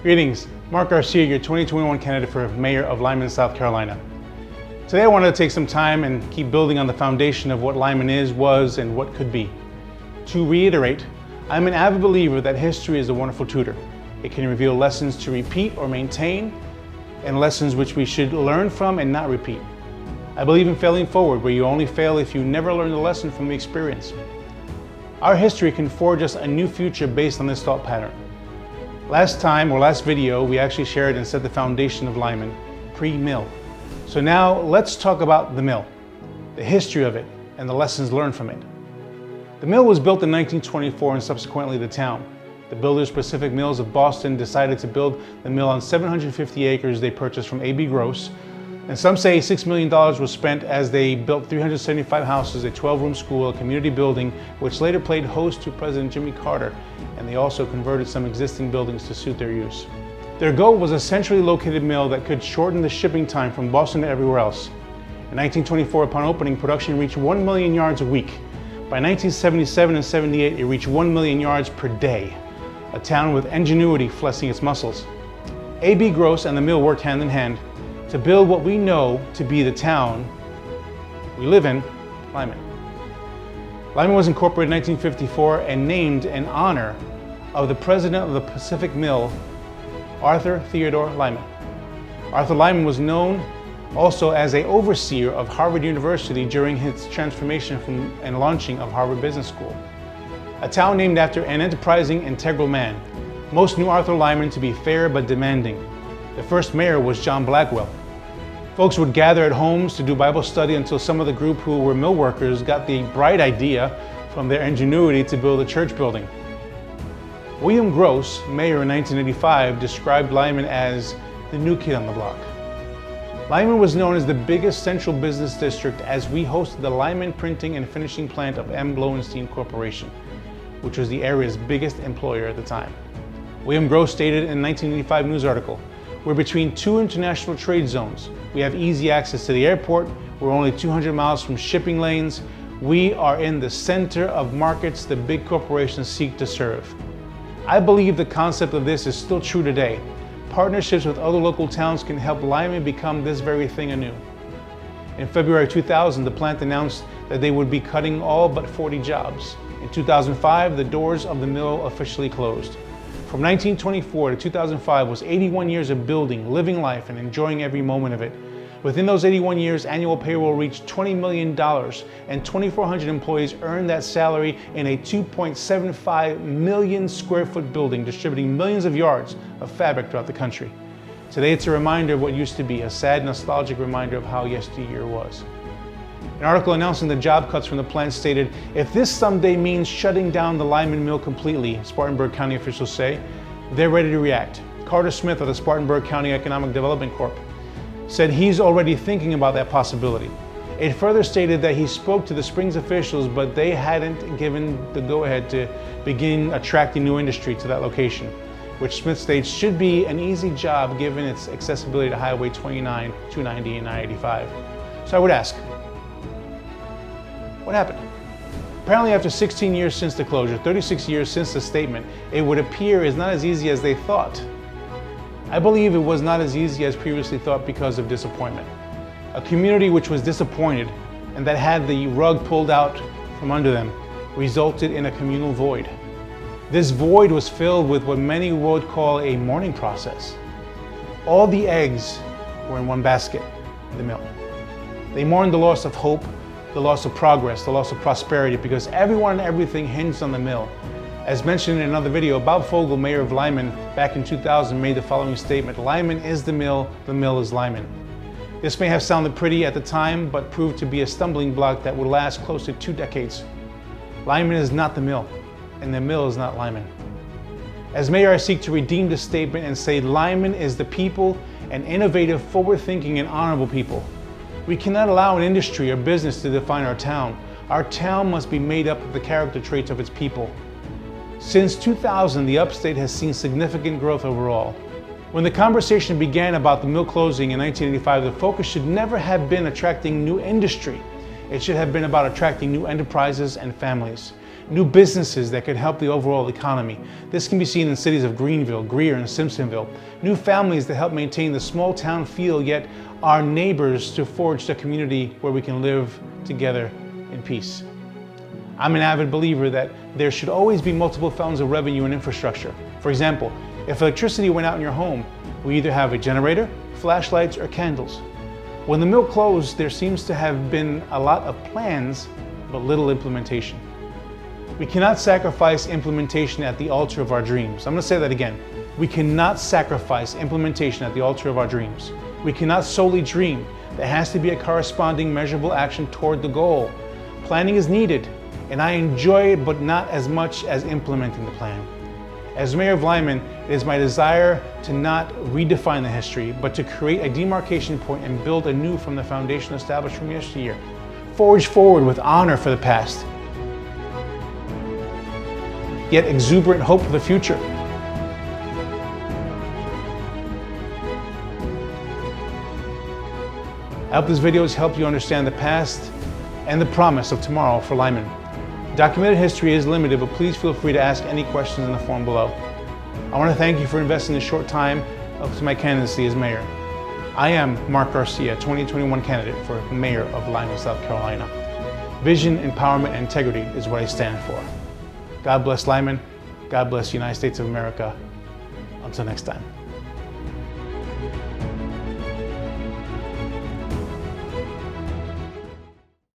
Greetings, Marc Garcia, your 2021 candidate for Mayor of Lyman, South Carolina. Today I wanted to take some time and keep building on the foundation of what Lyman is, was, and what could be. To reiterate, I'm an avid believer that history is a wonderful tutor. It can reveal lessons to repeat or maintain, and lessons which we should learn from and not repeat. I believe in failing forward, where you only fail if you never learn the lesson from the experience. Our history can forge us a new future based on this thought pattern. Last video, we actually shared and set the foundation of Lyman, pre-mill. So now let's talk about the mill, the history of it, and the lessons learned from it. The mill was built in 1924 and subsequently the town. The builders Pacific Mills of Boston decided to build the mill on 750 acres they purchased from A.B. Gross. And some say $6 million was spent as they built 375 houses, a 12-room school, a community building, which later played host to President Jimmy Carter, and they also converted some existing buildings to suit their use. Their goal was a centrally located mill that could shorten the shipping time from Boston to everywhere else. In 1924, upon opening, production reached 1 million yards a week. By 1977 and 78, it reached 1 million yards per day, a town with ingenuity flexing its muscles. A.B. Gross and the mill worked hand in hand to build what we know to be the town we live in, Lyman. Lyman was incorporated in 1954 and named in honor of the president of the Pacific Mill, Arthur Theodore Lyman. Arthur Lyman was known also as an overseer of Harvard University during his transformation and launching of Harvard Business School. A town named after an enterprising, integral man. Most knew Arthur Lyman to be fair but demanding. The first mayor was John Blackwell. Folks would gather at homes to do Bible study until some of the group who were mill workers got the bright idea from their ingenuity to build a church building. William Gross, mayor in 1985, described Lyman as the new kid on the block. Lyman was known as the biggest central business district as we hosted the Lyman printing and finishing plant of M. Lowenstein Corporation, which was the area's biggest employer at the time. William Gross stated in a 1985 news article, "We're between two international trade zones. We have easy access to the airport. We're only 200 miles from shipping lanes. We are in the center of markets the big corporations seek to serve." I believe the concept of this is still true today. Partnerships with other local towns can help Lyman become this very thing anew. In February 2000, the plant announced that they would be cutting all but 40 jobs. In 2005, the doors of the mill officially closed. From 1924 to 2005 was 81 years of building, living life, and enjoying every moment of it. Within those 81 years, annual payroll reached $20 million, and 2,400 employees earned that salary in a 2.75 million square foot building, distributing millions of yards of fabric throughout the country. Today, it's a reminder of what used to be, a sad, nostalgic reminder of how yesteryear was. An article announcing the job cuts from the plant stated, "If this someday means shutting down the Lyman mill completely," Spartanburg County officials say, they're ready to react. Carter Smith of the Spartanburg County Economic Development Corp said he's already thinking about that possibility. It further stated that he spoke to the Springs officials, but they hadn't given the go-ahead to begin attracting new industry to that location, which Smith states should be an easy job given its accessibility to Highway 29, 290, and I-85. So I would ask, what happened? Apparently after 16 years since the closure, 36 years since the statement, it would appear is not as easy as they thought. I believe it was not as easy as previously thought because of disappointment. A community which was disappointed and that had the rug pulled out from under them resulted in a communal void. This void was filled with what many would call a mourning process. All the eggs were in one basket, the mill. They mourned the loss of hope, the loss of progress, the loss of prosperity, because everyone and everything hinged on the mill. As mentioned in another video, Bob Fogel, mayor of Lyman, back in 2000, made the following statement: "Lyman is the mill is Lyman." This may have sounded pretty at the time, but proved to be a stumbling block that would last close to 2 decades. Lyman is not the mill, and the mill is not Lyman. As mayor, I seek to redeem this statement and say Lyman is the people, and innovative, forward-thinking, and honorable people. We cannot allow an industry or business to define our town. Our town must be made up of the character traits of its people. Since 2000, the upstate has seen significant growth overall. When the conversation began about the mill closing in 1985, the focus should never have been attracting new industry. It should have been about attracting new enterprises and families. new businesses that could help the overall economy. This can be seen in cities of Greenville, Greer, and Simpsonville. New families that help maintain the small town feel, yet are neighbors to forge a community where we can live together in peace. I'm an avid believer that there should always be multiple fountains of revenue and infrastructure. For example, if electricity went out in your home, we either have a generator, flashlights, or candles. When the mill closed, there seems to have been a lot of plans, but little implementation. We cannot sacrifice implementation at the altar of our dreams. I'm going to say that again. We cannot sacrifice implementation at the altar of our dreams. We cannot solely dream. There has to be a corresponding measurable action toward the goal. Planning is needed, and I enjoy it, but not as much as implementing the plan. As Mayor of Lyman, it is my desire to not redefine the history, but to create a demarcation point and build anew from the foundation established from yesteryear. Forge forward with honor for the past, yet exuberant hope for the future. I hope this video has helped you understand the past and the promise of tomorrow for Lyman. Documented history is limited, but please feel free to ask any questions in the form below. I want to thank you for investing this short time to my candidacy as mayor. I am Marc Garcia, 2021 candidate for Mayor of Lyman, South Carolina. Vision, empowerment, and integrity is what I stand for. God bless Lyman. God bless the United States of America. Until next time.